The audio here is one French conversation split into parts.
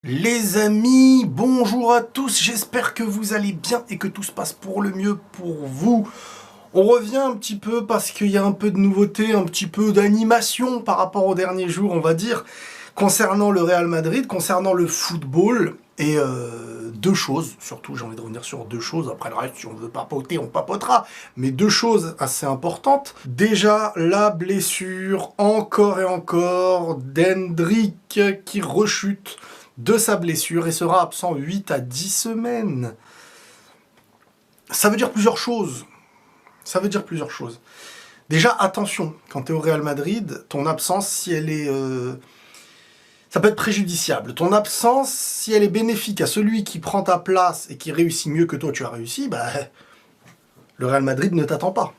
Les amis, bonjour à tous, j'espère que vous allez bien et que tout se passe pour le mieux pour vous. On revient un petit peu parce qu'il y a un peu de nouveauté, un petit peu d'animation par rapport aux derniers jours, on va dire, concernant le Real Madrid, concernant le football, et deux choses, surtout j'ai envie de revenir sur deux choses, après le reste si on veut papoter on papotera, mais deux choses assez importantes. Déjà la blessure, encore et encore, d'Hendrick qui rechute de sa blessure et sera absent 8 à 10 semaines. Ça veut dire plusieurs choses. Ça veut dire plusieurs choses. Déjà, attention, quand tu es au Real Madrid, ton absence, si elle est... ça peut être préjudiciable. Ton absence, si elle est bénéfique à celui qui prend ta place et qui réussit mieux que toi tu as réussi, bah, le Real Madrid ne t'attend pas.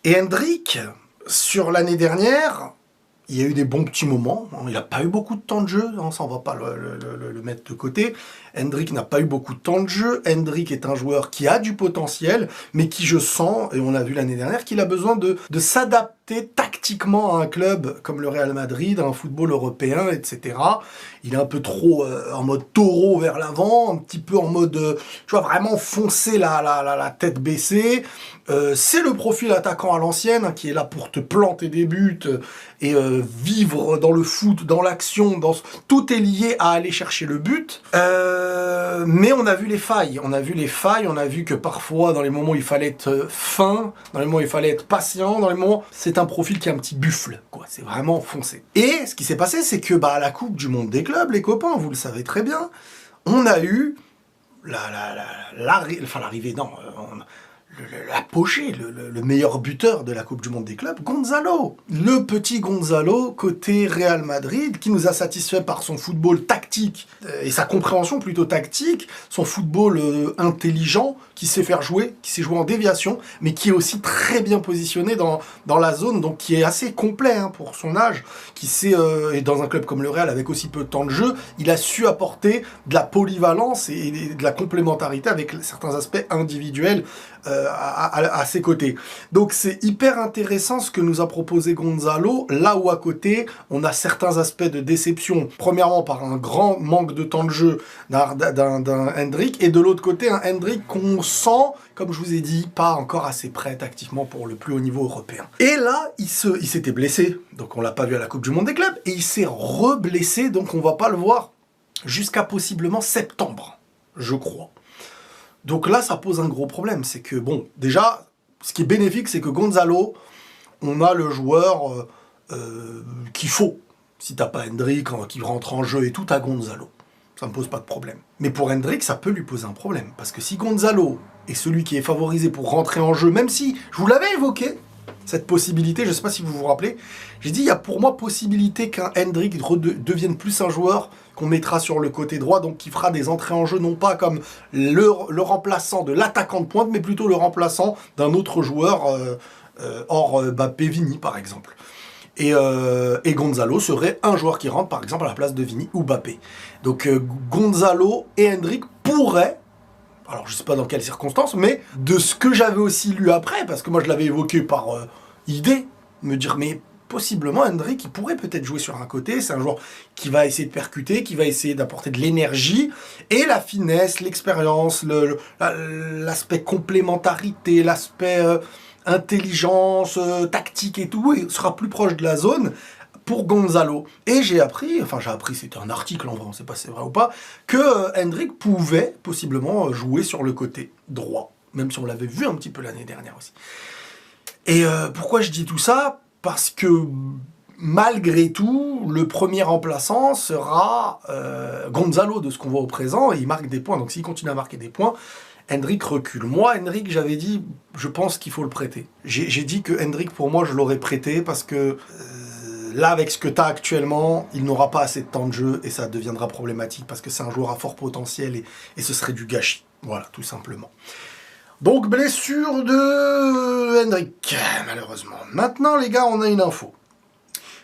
Et Hendrick, sur l'année dernière... Il y a eu des bons petits moments, il n'a pas eu beaucoup de temps de jeu, ça on va pas le mettre de côté. Hendrick n'a pas eu beaucoup de temps de jeu, Hendrick est un joueur qui a du potentiel, mais qui je sens, et on a vu l'année dernière, qu'il a besoin de s'adapter tactiquement à un club comme le Real Madrid, à un football européen, etc. Il est un peu trop en mode taureau vers l'avant, un petit peu en mode, tu vois, vraiment foncer la tête baissée. C'est le profil attaquant à l'ancienne, qui est là pour te planter des buts et vivre dans le foot, dans l'action, tout est lié à aller chercher le but. Mais on a vu les failles, on a vu que parfois dans les moments où il fallait être fin, dans les moments où il fallait être patient, dans les moments c'est un profil qui est un petit buffle, quoi. C'est vraiment foncé. Et ce qui s'est passé, c'est que à la Coupe du Monde des clubs, les copains, vous le savez très bien, on a eu l'arrivée, non, l'apogée, le meilleur buteur de la Coupe du Monde des clubs, Gonzalo. Le petit Gonzalo, côté Real Madrid, qui nous a satisfait par son football tactique, et sa compréhension plutôt tactique, son football intelligent, qui sait faire jouer, qui sait jouer en déviation, mais qui est aussi très bien positionné dans la zone, donc qui est assez complet pour son âge, qui sait, et dans un club comme le Real, avec aussi peu de temps de jeu, il a su apporter de la polyvalence et de la complémentarité avec certains aspects individuels à ses côtés. Donc c'est hyper intéressant ce que nous a proposé Gonzalo, là où à côté, on a certains aspects de déception. Premièrement, par un grand manque de temps de jeu d'un Hendrick, et de l'autre côté, un Hendrick qu'on sent, comme je vous ai dit, pas encore assez prêt tactiquement pour le plus haut niveau européen. Et là, il s'était blessé, donc on l'a pas vu à la Coupe du Monde des clubs, et il s'est re-blessé, donc on va pas le voir jusqu'à possiblement septembre, je crois. Donc là, ça pose un gros problème. C'est que, bon, déjà, ce qui est bénéfique, c'est que Gonzalo, on a le joueur qu'il faut. Si t'as pas Hendrick qui rentre en jeu et tout, t'as Gonzalo. Ça me pose pas de problème. Mais pour Hendrick, ça peut lui poser un problème. Parce que si Gonzalo est celui qui est favorisé pour rentrer en jeu, même si, je vous l'avais évoqué, cette possibilité, je sais pas si vous vous rappelez, j'ai dit, il y a pour moi possibilité qu'un Hendrick devienne plus un joueur qu'on mettra sur le côté droit, donc qui fera des entrées en jeu, non pas comme le remplaçant de l'attaquant de pointe, mais plutôt le remplaçant d'un autre joueur, hors Mbappé, Vini par exemple. Et Gonzalo serait un joueur qui rentre par exemple à la place de Vini ou Mbappé. Donc Gonzalo et Hendrick pourraient, alors je sais pas dans quelles circonstances, mais de ce que j'avais aussi lu après, parce que moi je l'avais évoqué par idée, me dire mais possiblement Hendrick il pourrait peut-être jouer sur un côté, c'est un joueur qui va essayer de percuter, qui va essayer d'apporter de l'énergie, et la finesse, l'expérience, l'aspect complémentarité, l'aspect intelligence, tactique et tout, et sera plus proche de la zone pour Gonzalo. Et j'ai appris, c'était un article en vrai, on sait pas si c'est vrai ou pas, que Hendrick pouvait possiblement jouer sur le côté droit, même si on l'avait vu un petit peu l'année dernière aussi. Et pourquoi je dis tout ça? Parce que malgré tout, le premier remplaçant sera Gonzalo de ce qu'on voit au présent, et il marque des points, donc s'il continue à marquer des points, Hendrick recule. Moi, Hendrick, j'avais dit, je pense qu'il faut le prêter. J'ai dit que Hendrick, pour moi, je l'aurais prêté parce que là, avec ce que tu as actuellement, il n'aura pas assez de temps de jeu et ça deviendra problématique parce que c'est un joueur à fort potentiel et ce serait du gâchis. Voilà, tout simplement. Donc, blessure de Hendrick, malheureusement. Maintenant, les gars, on a une info.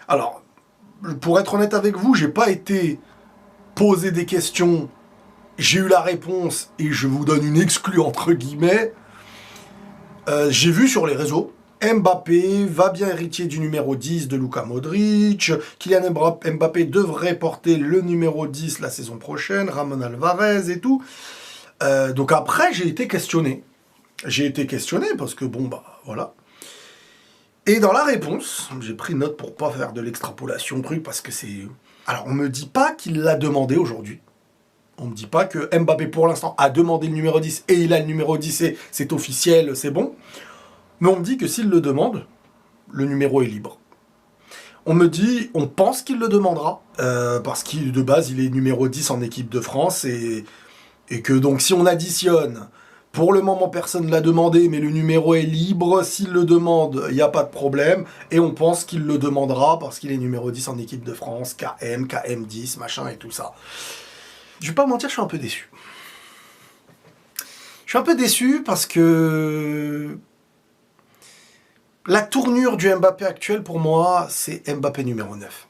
Alors, pour être honnête avec vous, j'ai pas été poser des questions. J'ai eu la réponse et je vous donne une exclue entre guillemets. J'ai vu sur les réseaux Mbappé va bien héritier du numéro 10 de Luka Modric. Kylian Mbappé devrait porter le numéro 10 la saison prochaine. Ramon Alvarez et tout. Donc après, j'ai été questionné. Parce que bon, bah voilà. Et dans la réponse, j'ai pris note pour pas faire de l'extrapolation, parce que c'est... Alors, on me dit pas qu'il l'a demandé aujourd'hui. On me dit pas que Mbappé, pour l'instant, a demandé le numéro 10 et il a le numéro 10 et c'est officiel, c'est bon. Mais on me dit que s'il le demande, le numéro est libre. On me dit, on pense qu'il le demandera, parce qu'il, de base, il est numéro 10 en équipe de France et que donc si on additionne... Pour le moment, personne ne l'a demandé, mais le numéro est libre. S'il le demande, il n'y a pas de problème. Et on pense qu'il le demandera parce qu'il est numéro 10 en équipe de France, KM, KM10, machin et tout ça. Je vais pas mentir, je suis un peu déçu. Je suis un peu déçu parce que la tournure du Mbappé actuel, pour moi, c'est Mbappé numéro 9.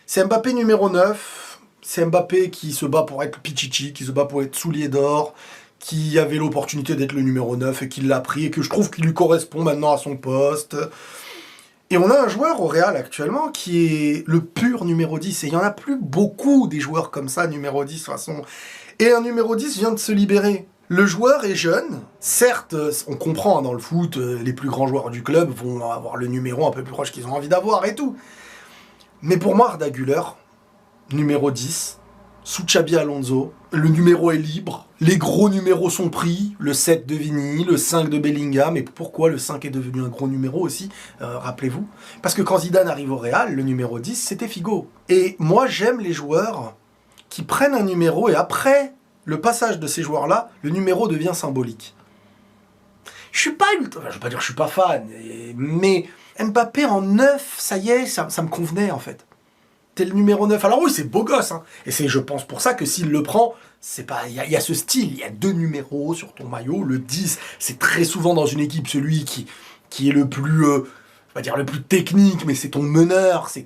C'est Mbappé numéro 9. C'est Mbappé qui se bat pour être Pichichi, qui se bat pour être soulier d'or, qui avait l'opportunité d'être le numéro 9 et qui l'a pris, et que je trouve qu'il lui correspond maintenant à son poste. Et on a un joueur au Real actuellement qui est le pur numéro 10, et il n'y en a plus beaucoup des joueurs comme ça, numéro 10 de toute façon. Et un numéro 10 vient de se libérer. Le joueur est jeune, certes, on comprend, dans le foot, les plus grands joueurs du club vont avoir le numéro un peu plus proche qu'ils ont envie d'avoir et tout. Mais pour moi, Arda Güler, numéro 10, sous Xabi Alonso, le numéro est libre, les gros numéros sont pris, le 7 de Vini, le 5 de Bellingham, et pourquoi le 5 est devenu un gros numéro aussi, rappelez-vous. Parce que quand Zidane arrive au Real, le numéro 10, c'était Figo. Et moi, j'aime les joueurs qui prennent un numéro, et après le passage de ces joueurs-là, le numéro devient symbolique. Je suis pas ultra, je vais pas dire que je suis pas fan, mais Mbappé en 9, ça y est, ça me convenait en fait. T'es le numéro 9. Alors oui, c'est beau gosse, hein. Et c'est, je pense, pour ça que s'il le prend, c'est pas, il y a ce style, il y a 2 numéros sur ton maillot. Le 10, c'est très souvent dans une équipe celui qui est le plus, je vais pas dire le plus technique, mais c'est ton meneur, c'est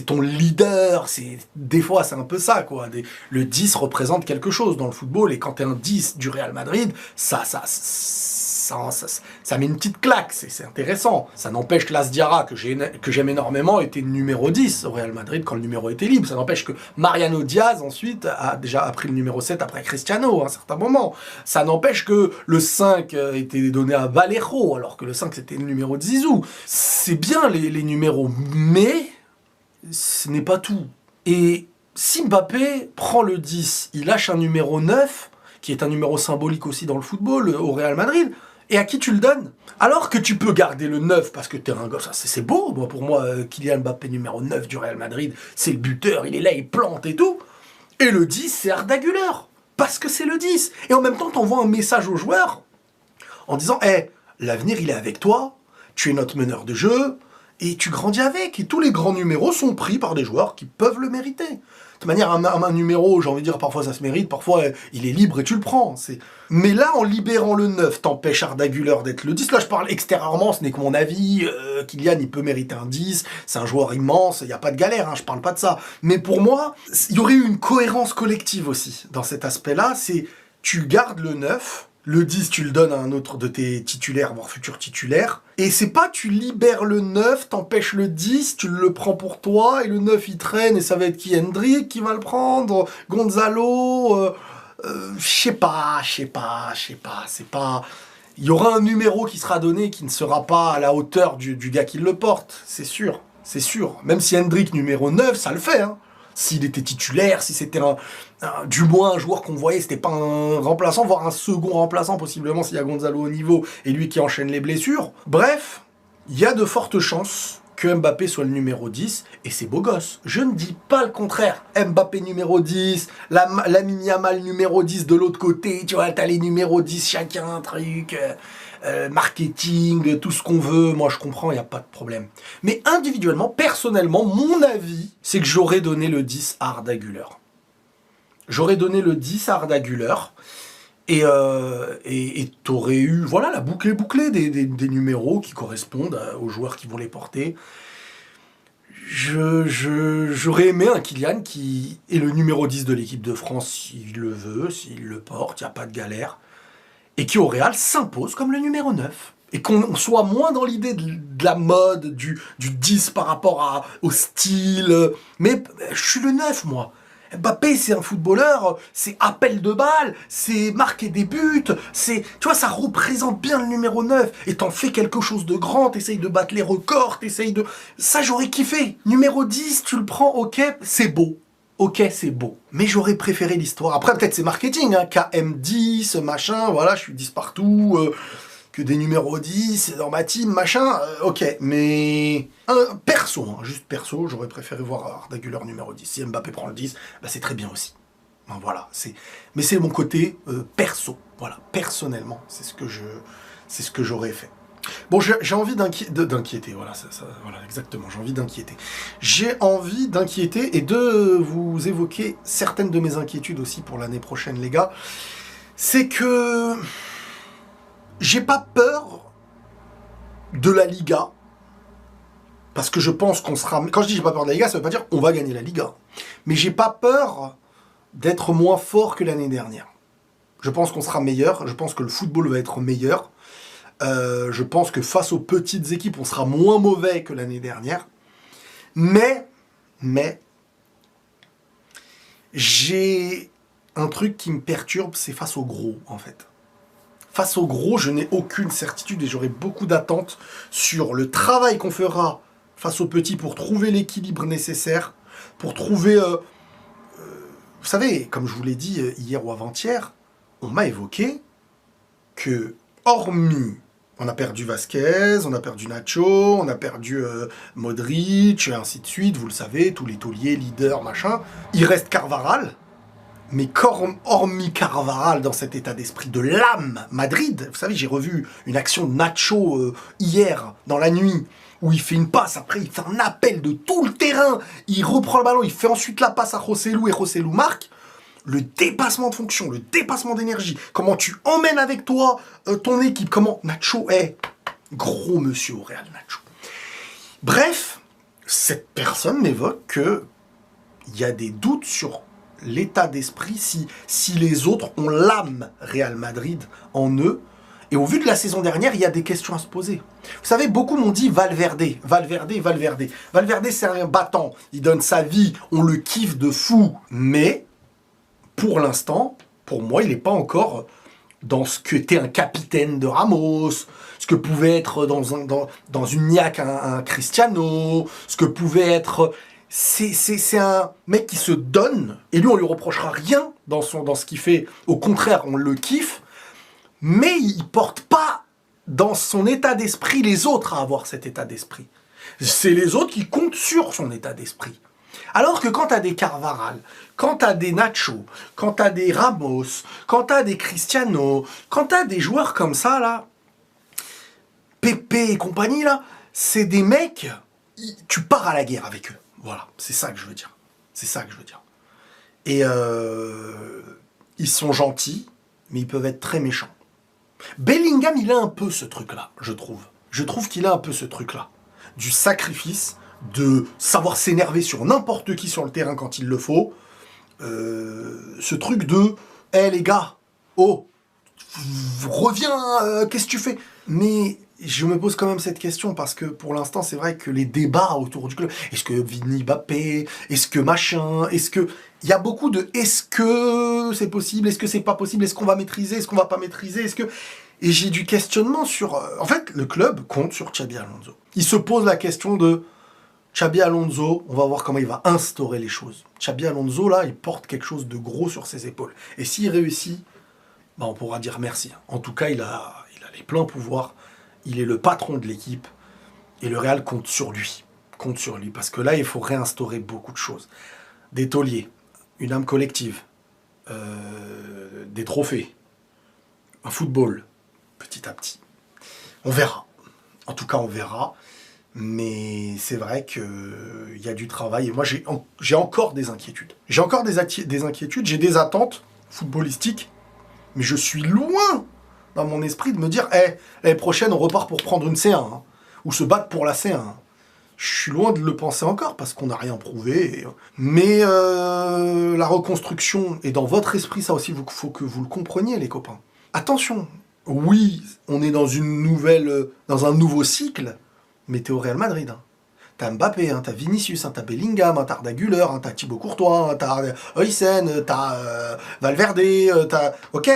ton leader. Des fois, c'est un peu ça, quoi. Le 10 représente quelque chose dans le football, et quand t'es un 10 du Real Madrid, ça met une petite claque, c'est intéressant. Ça n'empêche que Las Diarra, que j'aime énormément, était numéro 10 au Real Madrid quand le numéro était libre. Ça n'empêche que Mariano Diaz, ensuite, a déjà pris le numéro 7 après Cristiano, à un certain moment. Ça n'empêche que le 5 était donné à Vallejo, alors que le 5 c'était le numéro de Zizou. C'est bien les numéros, mais ce n'est pas tout. Et si Mbappé prend le 10, il lâche un numéro 9, qui est un numéro symbolique aussi dans le football, au Real Madrid, et à qui tu le donnes? Alors que tu peux garder le 9 parce que t'es un gosse, c'est beau. Bon, pour moi, Kylian Mbappé numéro 9 du Real Madrid, c'est le buteur, il est là, il plante et tout. Et le 10, c'est Arda Güler, parce que c'est le 10. Et en même temps, t'envoies un message aux joueurs en disant, hey, l'avenir, il est avec toi, tu es notre meneur de jeu, et tu grandis avec. Et tous les grands numéros sont pris par des joueurs qui peuvent le mériter. De toute manière, un numéro, j'ai envie de dire, parfois ça se mérite, parfois il est libre et tu le prends. Mais là, en libérant le 9, t'empêches Arda Güler d'être le 10. Là, je parle extérieurement, ce n'est que mon avis. Kylian, il peut mériter un 10, c'est un joueur immense, il n'y a pas de galère, hein, je parle pas de ça. Mais pour moi, il y aurait eu une cohérence collective aussi dans cet aspect-là. C'est, tu gardes le 9, le 10, tu le donnes à un autre de tes titulaires, voire futurs titulaires. Et c'est pas tu libères le 9, t'empêches le 10, tu le prends pour toi, et le 9 il traîne, et ça va être qui? Hendrick qui va le prendre, Gonzalo, je sais pas, c'est pas... Il y aura un numéro qui sera donné qui ne sera pas à la hauteur du gars qui le porte, c'est sûr. Même si Hendrick numéro 9, ça le fait, hein. S'il était titulaire, si c'était du moins un joueur qu'on voyait, c'était pas un remplaçant, voire un second remplaçant possiblement s'il y a Gonzalo au niveau et lui qui enchaîne les blessures. Bref, il y a de fortes chances que Mbappé soit le numéro 10, et c'est beau gosse. Je ne dis pas le contraire. Mbappé numéro 10, Lamine Yamal numéro 10 de l'autre côté, tu vois, t'as les numéros 10 chacun, truc... marketing, tout ce qu'on veut, moi je comprends, il n'y a pas de problème. Mais individuellement, personnellement, mon avis, c'est que j'aurais donné le 10 à Arda Güler. J'aurais donné le 10 à Arda Güler, et t'aurais eu, voilà, la boucle bouclée des numéros qui correspondent aux joueurs qui vont les porter. J'aurais aimé un Kylian qui est le numéro 10 de l'équipe de France, s'il le veut, s'il le porte, il n'y a pas de galère. Et qui au Real s'impose comme le numéro 9. Et qu'on soit moins dans l'idée de la mode, du 10 par rapport au style. Mais je suis le 9, moi. Mbappé, c'est un footballeur, c'est appel de balle, c'est marquer des buts, tu vois, ça représente bien le numéro 9. Et t'en fais quelque chose de grand, t'essayes de battre les records, Ça, j'aurais kiffé. Numéro 10, tu le prends, ok, c'est beau. Ok, c'est beau. Mais j'aurais préféré l'histoire. Après, peut-être c'est marketing, hein, KM10, machin, voilà, je suis 10 partout, que des numéros 10 dans ma team, machin, ok. Mais perso, hein, juste perso, j'aurais préféré voir Arda Güler numéro 10. Si Mbappé prend le 10, bah c'est très bien aussi. Ben, voilà, mais c'est mon côté perso. Voilà, personnellement, c'est ce que j'aurais fait. Bon, j'ai envie d'inquiéter, voilà, voilà, exactement, j'ai envie d'inquiéter. J'ai envie d'inquiéter et de vous évoquer certaines de mes inquiétudes aussi pour l'année prochaine, les gars. C'est que j'ai pas peur de la Liga, parce que je pense qu'on sera... Quand je dis j'ai pas peur de la Liga, ça veut pas dire on va gagner la Liga. Mais j'ai pas peur d'être moins fort que l'année dernière. Je pense qu'on sera meilleur, je pense que le football va être meilleur. Je pense que face aux petites équipes, on sera moins mauvais que l'année dernière. Mais, j'ai un truc qui me perturbe, c'est face aux gros, en fait. Face aux gros, je n'ai aucune certitude et j'aurai beaucoup d'attentes sur le travail qu'on fera face aux petits pour trouver l'équilibre nécessaire, pour trouver... vous savez, comme je vous l'ai dit hier ou avant-hier, on m'a évoqué que, hormis... On a perdu Vasquez, on a perdu Nacho, on a perdu Modric, et ainsi de suite, vous le savez, tous les tauliers, leaders, machin. Il reste Carvajal, mais hormis Carvajal dans cet état d'esprit de l'âme Madrid, vous savez, j'ai revu une action de Nacho hier, dans la nuit, où il fait une passe, après il fait un appel de tout le terrain, il reprend le ballon, il fait ensuite la passe à Joselu et Joselu marque. Le dépassement de fonction, le dépassement d'énergie, comment tu emmènes avec toi ton équipe, comment Nacho est gros monsieur au Real Nacho. Bref, cette personne m'évoque que il y a des doutes sur l'état d'esprit si les autres ont l'âme Real Madrid en eux. Et au vu de la saison dernière, il y a des questions à se poser. Vous savez, beaucoup m'ont dit Valverde. Valverde, c'est un battant. Il donne sa vie, on le kiffe de fou. Mais... pour l'instant, pour moi, il n'est pas encore dans ce que était un capitaine de Ramos, ce que pouvait être dans une niaque un Cristiano, ce que pouvait être... C'est un mec qui se donne, et lui, on lui reprochera rien dans ce qu'il fait. Au contraire, on le kiffe, mais il porte pas dans son état d'esprit les autres à avoir cet état d'esprit. C'est les autres qui comptent sur son état d'esprit. Alors que quand t'as des Carvajal, quand t'as des Nacho, quand t'as des Ramos, quand t'as des Cristiano, quand t'as des joueurs comme ça, là, Pepe et compagnie, là, c'est des mecs, tu pars à la guerre avec eux. Voilà, c'est ça que je veux dire. C'est ça que je veux dire. Et ils sont gentils, mais ils peuvent être très méchants. Bellingham, il a un peu ce truc-là, je trouve. Je trouve qu'il a un peu ce truc-là. Du sacrifice, de savoir s'énerver sur n'importe qui sur le terrain quand il le faut. Ce truc de « Hé les gars, oh, reviens, qu'est-ce que tu fais ?» Mais je me pose quand même cette question parce que pour l'instant, c'est vrai que les débats autour du club, est-ce que Vini, Mbappé, est-ce que machin, est-ce que... Il y a beaucoup de « est-ce que c'est possible, est-ce que c'est pas possible, est-ce qu'on va maîtriser, est-ce qu'on va pas maîtriser, est-ce que... » Et j'ai du questionnement sur... En fait, le club compte sur Xabi Alonso. Il se pose la question de Xabi Alonso, on va voir comment il va instaurer les choses. Xabi Alonso, là, il porte quelque chose de gros sur ses épaules. Et s'il réussit, bah, on pourra dire merci. En tout cas, il a les pleins pouvoirs. Il est le patron de l'équipe. Et le Real compte sur lui. Compte sur lui. Parce que là, il faut réinstaurer beaucoup de choses. Des tauliers, une âme collective, des trophées, un football, petit à petit. On verra. En tout cas, on verra. Mais c'est vrai qu'il y a du travail. Et moi, j'ai encore des inquiétudes. J'ai encore des inquiétudes, j'ai des attentes footballistiques. Mais je suis loin, dans mon esprit, de me dire l'année prochaine, on repart pour prendre une C1. Hein, ou se battre pour la C1. Je suis loin de le penser encore, parce qu'on n'a rien prouvé. Mais la reconstruction, et dans votre esprit, ça aussi, il faut que vous le compreniez, les copains. Attention, Oui, on est dans dans un nouveau cycle, mais t'es au Real Madrid. Hein. T'as Mbappé, hein, t'as Vinicius, hein, t'as Bellingham, hein, t'as Arda Güler, hein, t'as Thibaut Courtois, hein, t'as Huysen, t'as Valverde, Ok,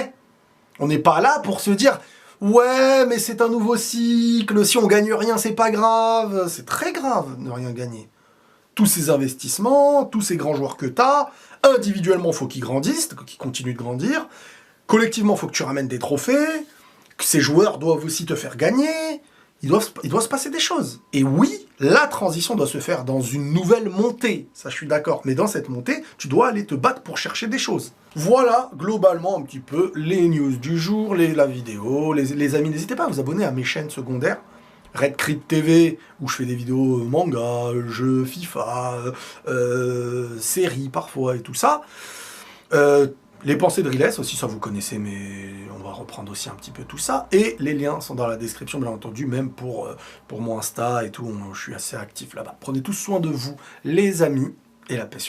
on n'est pas là pour se dire ouais, mais c'est un nouveau cycle, si on gagne rien, c'est pas grave. C'est très grave de rien gagner. Tous ces investissements, tous ces grands joueurs que t'as, individuellement, faut qu'ils grandissent, qu'ils continuent de grandir. Collectivement, faut que tu ramènes des trophées, que ces joueurs doivent aussi te faire gagner. Il doit se passer des choses. Et oui, la transition doit se faire dans une nouvelle montée. Ça, je suis d'accord. Mais dans cette montée, tu dois aller te battre pour chercher des choses. Voilà, globalement, un petit peu les news du jour, la vidéo. Les amis, n'hésitez pas à vous abonner à mes chaînes secondaires. Red Crit TV, où je fais des vidéos manga, jeux, FIFA, séries parfois et tout ça. Les pensées de Riles aussi, ça vous connaissez, mais on va reprendre aussi un petit peu tout ça. Et les liens sont dans la description, bien entendu, même pour mon Insta et tout. Je suis assez actif là-bas. Prenez tous soin de vous, les amis, et la paix sur